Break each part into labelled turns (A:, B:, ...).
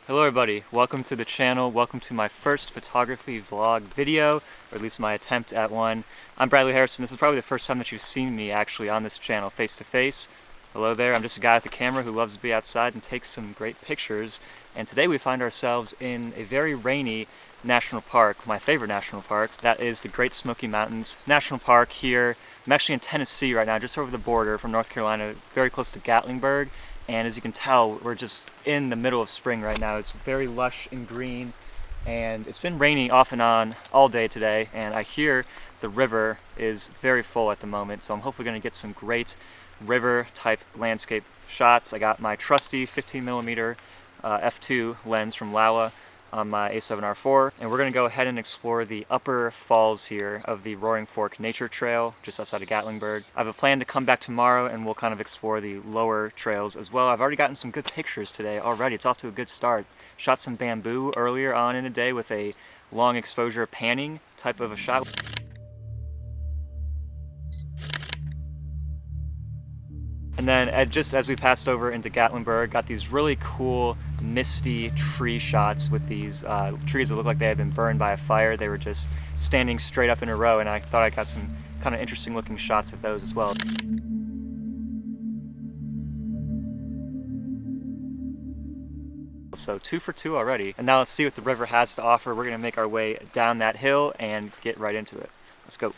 A: Hello everybody, welcome to the channel, welcome to my first photography vlog video, or at least my attempt at one. I'm Bradley Harrison. This is probably the first time that you've seen me actually on this channel face to face. Hello there, I'm just a guy with a camera who loves to be outside and take some great pictures, and today we find ourselves in a very rainy national park, my favorite national park. That is the Great Smoky Mountains National Park here. I'm actually in Tennessee right now, just over the border from North Carolina, very close to Gatlinburg. And as you can tell, we're just in the middle of spring right now. It's very lush and green, and it's been raining off and on all day today, and I hear the river is very full at the moment, so I'm hopefully going to get some great river type landscape shots. I got my trusty 15mm f2 lens from Laowa on my A7R4, and we're going to go ahead and explore the upper falls here of the Roaring Fork Nature Trail just outside of Gatlinburg. I have a plan to come back tomorrow and we'll kind of explore the lower trails as well. I've already gotten some good pictures today already. It's off to a good start. Shot some bamboo earlier on in the day with a long exposure panning type of a shot. And then just as we passed over into Gatlinburg, got these really cool misty tree shots with these trees that look like they had been burned by a fire. They were just standing straight up in a row, and I thought I got some kind of interesting looking shots of those as well. So 2 for 2 already. And now let's see what the river has to offer. We're gonna make our way down that hill and get right into it. Let's go.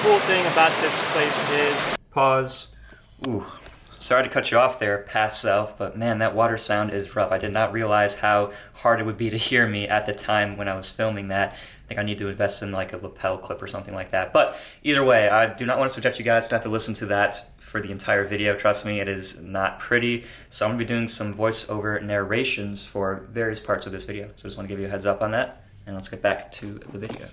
A: Cool thing about this place is... Pause. Ooh, sorry to cut you off there, past self, but man, that water sound is rough. I did not realize how hard it would be to hear me at the time when I was filming that. I think I need to invest in like a lapel clip or something like that. But either way, I do not want to subject you guys to have to listen to that for the entire video. Trust me, it is not pretty. So I'm going to be doing some voiceover narrations for various parts of this video. So I just want to give you a heads up on that, and let's get back to the video.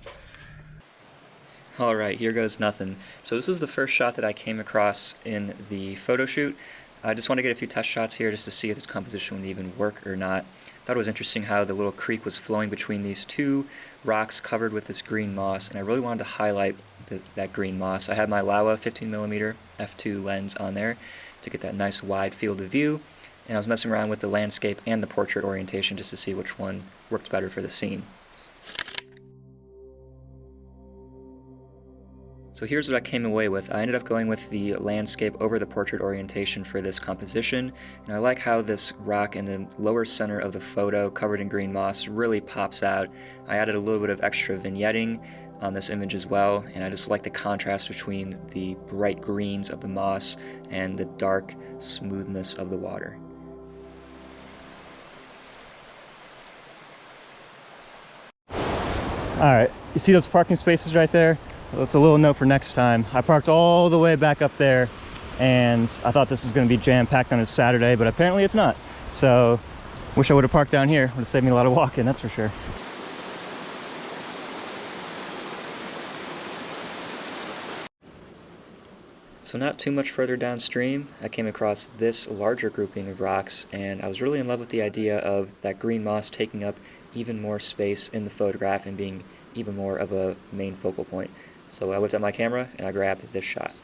A: Alright, here goes nothing. So this was the first shot that I came across in the photo shoot. I just want to get a few test shots here just to see if this composition would even work or not. Thought it was interesting how the little creek was flowing between these two rocks covered with this green moss, and I really wanted to highlight that green moss. I had my Laowa 15mm f2 lens on there to get that nice wide field of view, and I was messing around with the landscape and the portrait orientation just to see which one worked better for the scene. So here's what I came away with. I ended up going with the landscape over the portrait orientation for this composition, and I like how this rock in the lower center of the photo covered in green moss really pops out. I added a little bit of extra vignetting on this image as well, and I just like the contrast between the bright greens of the moss and the dark smoothness of the water. Alright, you see those parking spaces right there? That's a little note for next time. I parked all the way back up there, and I thought this was going to be jam-packed on a Saturday, but apparently it's not. So, wish I would have parked down here. Would have saved me a lot of walking, that's for sure. So not too much further downstream, I came across this larger grouping of rocks, and I was really in love with the idea of that green moss taking up even more space in the photograph and being even more of a main focal point. So I whipped out my camera and I grabbed this shot.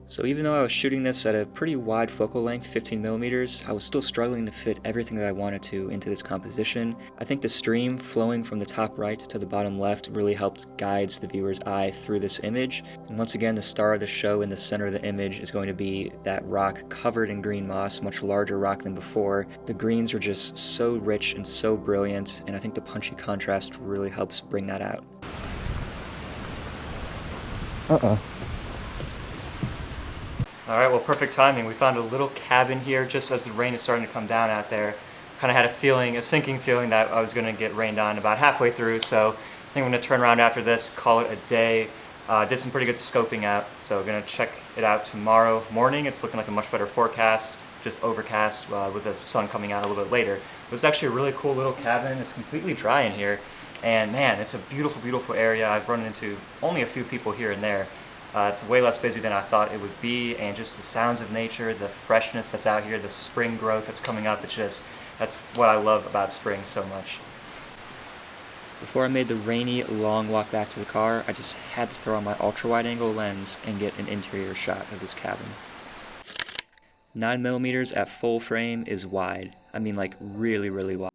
A: So even though I was shooting this at a pretty wide focal length, 15mm, I was still struggling to fit everything that I wanted to into this composition. I think the stream flowing from the top right to the bottom left really helped guides the viewer's eye through this image. And once again, the star of the show in the center of the image is going to be that rock covered in green moss, much larger rock than before. The greens are just so rich and so brilliant, and I think the punchy contrast really helps bring that out. Alright, well, perfect timing. We found a little cabin here just as the rain is starting to come down out there. Kind of had a feeling, a sinking feeling that I was going to get rained on about halfway through, so I think I'm going to turn around after this, call it a day. Did some pretty good scoping out, so I'm going to check it out tomorrow morning. It's looking like a much better forecast, just overcast with the sun coming out a little bit later. But it's actually a really cool little cabin. It's completely dry in here, and man, it's a beautiful, beautiful area. I've run into only a few people here and there. It's way less busy than I thought it would be, and just the sounds of nature, the freshness that's out here, the spring growth that's coming up, that's what I love about spring so much. Before I made the rainy, long walk back to the car, I just had to throw on my ultra-wide-angle lens and get an interior shot of this cabin. 9mm at full frame is wide. I mean, like, really, really wide.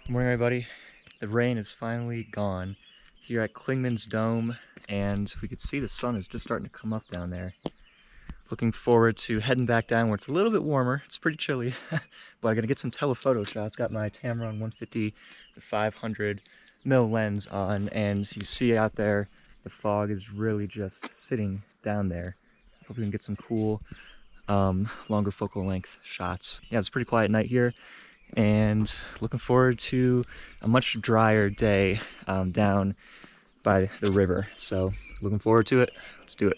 A: Good morning, everybody. The rain is finally gone here at Klingman's Dome, and we could see the sun is just starting to come up down there. Looking forward to heading back down where it's a little bit warmer. It's pretty chilly, but I'm gonna get some telephoto shots. Got my Tamron 150 to 500mm lens on, and you see out there the fog is really just sitting down there. Hope we can get some cool, longer focal length shots. Yeah, it's a pretty quiet night here, and looking forward to a much drier day down by the river. So looking forward to it. Let's do it.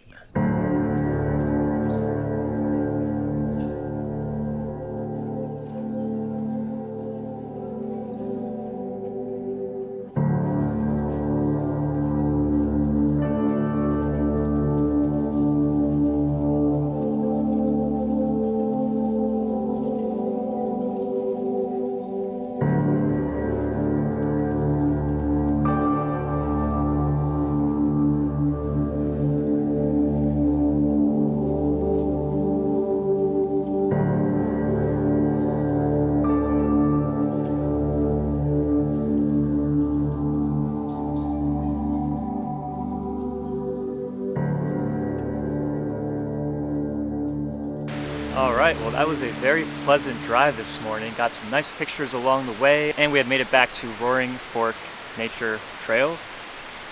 A: Alright, well that was a very pleasant drive this morning. Got some nice pictures along the way, and we had made it back to Roaring Fork Nature Trail.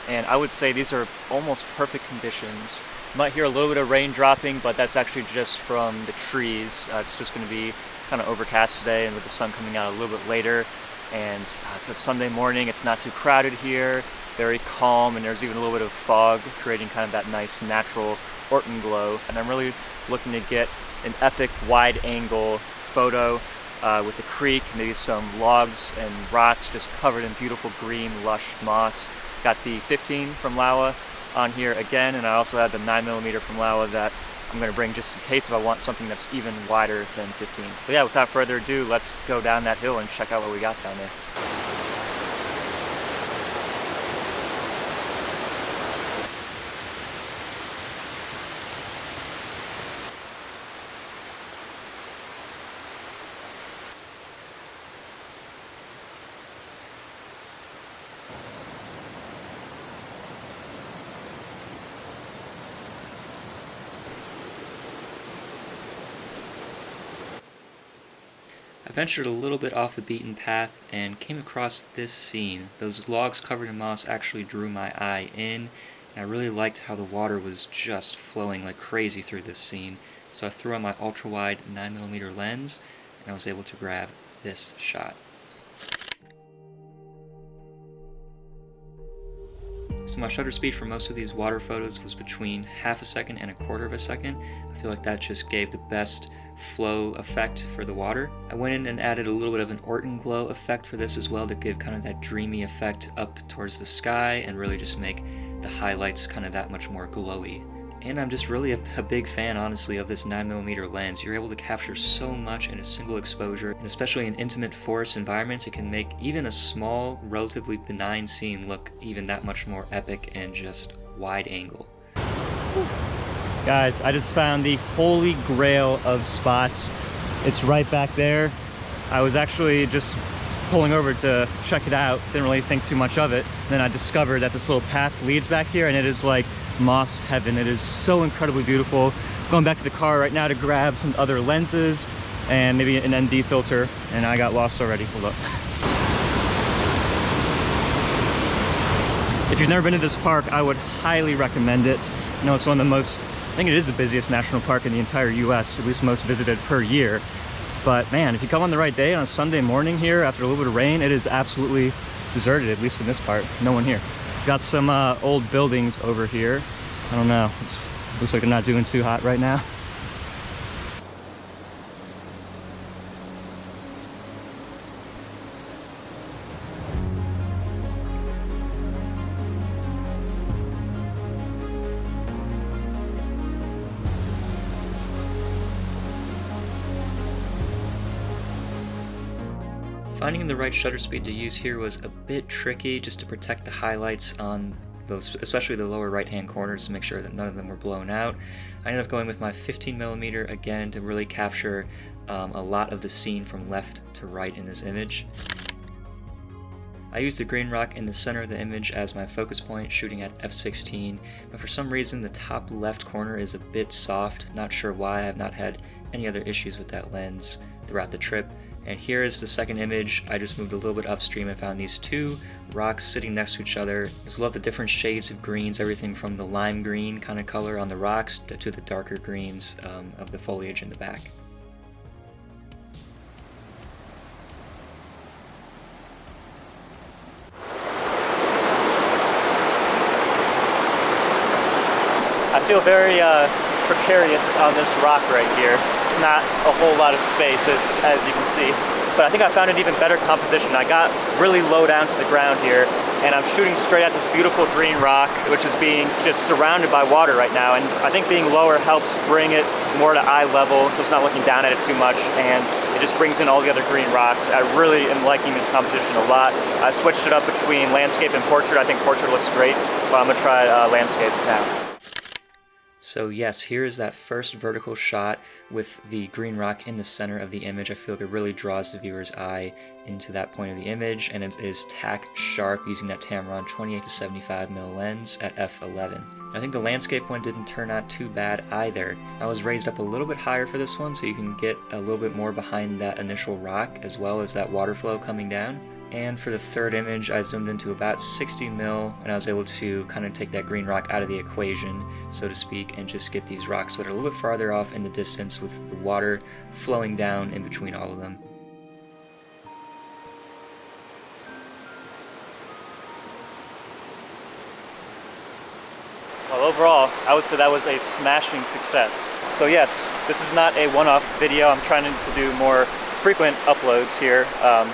A: And I would say these are almost perfect conditions. You might hear a little bit of rain dropping, but that's actually just from the trees. It's just going to be kind of overcast today, and with the sun coming out a little bit later. And it's a Sunday morning, it's not too crowded here, very calm, and there's even a little bit of fog, creating kind of that nice natural Orton glow. And I'm really looking to get an epic wide-angle photo with the creek, maybe some logs and rocks just covered in beautiful green, lush moss. Got the 15 from Laowa on here again, and I also have the 9mm from Laowa that I'm going to bring just in case if I want something that's even wider than 15. So yeah, without further ado, let's go down that hill and check out what we got down there. I ventured a little bit off the beaten path and came across this scene. Those logs covered in moss actually drew my eye in, and I really liked how the water was just flowing like crazy through this scene. So I threw on my ultra-wide 9mm lens, and I was able to grab this shot. So my shutter speed for most of these water photos was between ½ a second and ¼ second. I feel like that just gave the best flow effect for the water. I went in and added a little bit of an Orton glow effect for this as well to give kind of that dreamy effect up towards the sky and really just make the highlights kind of that much more glowy. And I'm just really a big fan, honestly, of this 9mm lens. You're able to capture so much in a single exposure, and especially in intimate forest environments, it can make even a small, relatively benign scene look even that much more epic and just wide angle. Guys, I just found the holy grail of spots. It's right back there. I was actually just pulling over to check it out, didn't really think too much of it. Then I discovered that this little path leads back here, and it is like moss heaven. It is so incredibly beautiful. Going back to the car right now to grab some other lenses. and maybe an ND filter, and I got lost already. Hold up. If you've never been to this park, I would highly recommend it. I know it's one of the most, I think it is the busiest national park in the entire US, at least most visited per year. But man, if you come on the right day on a Sunday morning here after a little bit of rain, it is absolutely deserted, at least in this part. No one here. Got some old buildings over here. I don't know, it looks like they're not doing too hot right now. Finding the right shutter speed to use here was a bit tricky, just to protect the highlights on those, especially the lower right hand corners, to make sure that none of them were blown out. I ended up going with my 15mm again to really capture a lot of the scene from left to right in this image. I used the green rock in the center of the image as my focus point, shooting at f/16, but for some reason the top left corner is a bit soft. Not sure why. I have not had any other issues with that lens throughout the trip. And here is the second image. I just moved a little bit upstream and found these two rocks sitting next to each other. I just love the different shades of greens, everything from the lime green kind of color on the rocks to the darker greens of the foliage in the back. I feel very precarious on this rock right here. It's not a whole lot of space, as you can see, but I think I found an even better composition. I got really low down to the ground here, and I'm shooting straight at this beautiful green rock, which is being just surrounded by water right now, and I think being lower helps bring it more to eye level, so it's not looking down at it too much, and it just brings in all the other green rocks. I really am liking this composition a lot. I switched it up between landscape and portrait. I think portrait looks great, but I'm gonna try landscape now. So yes, here is that first vertical shot with the green rock in the center of the image. I feel like it really draws the viewer's eye into that point of the image, and it is tack sharp using that Tamron 28 to 75mm lens at f11. I think the landscape one didn't turn out too bad either. I was raised up a little bit higher for this one so you can get a little bit more behind that initial rock as well as that water flow coming down. And for the third image, I zoomed into about 60mm, and I was able to kind of take that green rock out of the equation, so to speak, and just get these rocks that are a little bit farther off in the distance with the water flowing down in between all of them. Well, overall, I would say that was a smashing success. So yes, this is not a one-off video. I'm trying to do more frequent uploads here,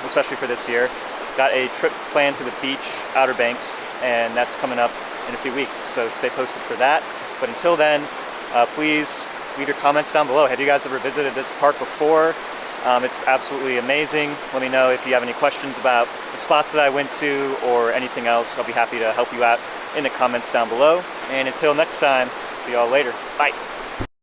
A: especially for this year. Got a trip planned to the beach, Outer Banks, and that's coming up in a few weeks, so stay posted for that. But until then, please leave your comments down below. Have you guys ever visited this park before? It's absolutely amazing. Let me know if you have any questions about the spots that I went to or anything else. I'll be happy to help you out in the comments down below. And until next time, see y'all later. Bye.